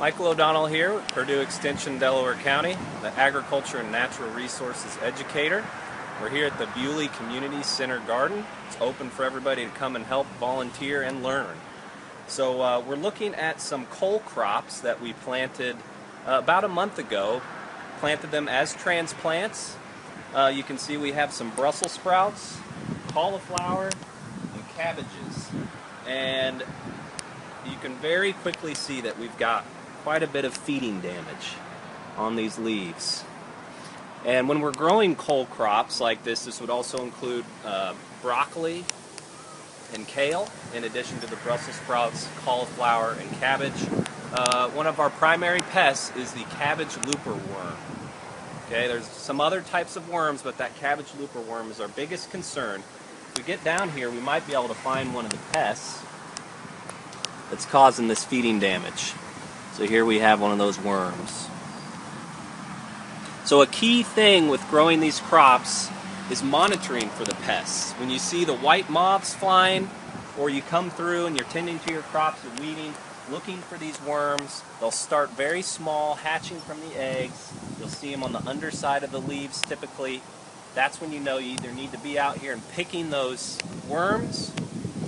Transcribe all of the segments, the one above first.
Michael O'Donnell here with Purdue Extension, Delaware County, the Agriculture and Natural Resources Educator. We're here at the Bewley Community Center Garden. It's open for everybody to come and help, volunteer, and learn. So we're looking at some cole crops that we planted about a month ago. Planted them as transplants. You can see we have some Brussels sprouts, cauliflower, and cabbages. And you can very quickly see that we've got quite a bit of feeding damage on these leaves. And when we're growing cole crops like this would also include broccoli and kale, in addition to the Brussels sprouts, cauliflower, and cabbage. One of our primary pests is the cabbage looper worm. Okay, there's some other types of worms, but that cabbage looper worm is our biggest concern. If we get down here, we might be able to find one of the pests that's causing this feeding damage. So here we have one of those worms. So a key thing with growing these crops is monitoring for the pests. When you see the white moths flying, or you come through and you're tending to your crops and weeding, looking for these worms, they'll start very small, hatching from the eggs. You'll see them on the underside of the leaves typically. That's when you know you either need to be out here and picking those worms,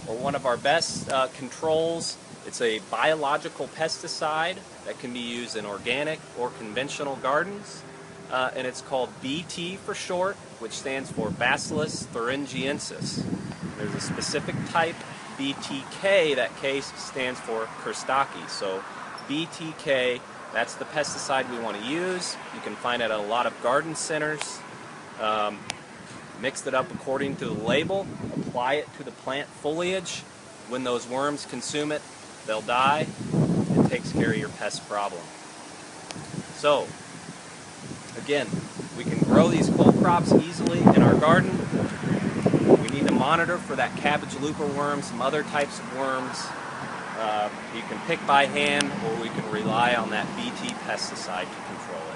or one of our best controls. It's a biological pesticide that can be used in organic or conventional gardens, and it's called BT for short, which stands for Bacillus thuringiensis. There's a specific type, BTK, that K stands for Kerstaki. So BTK, that's the pesticide we want to use. You can find it at a lot of garden centers. Mix it up according to the label, apply it to the plant foliage. When those worms consume it, they'll die. It takes care of your pest problem. So, again, we can grow these cole crops easily in our garden. We need to monitor for that cabbage looper worm, some other types of worms. You can pick by hand, or we can rely on that BT pesticide to control it.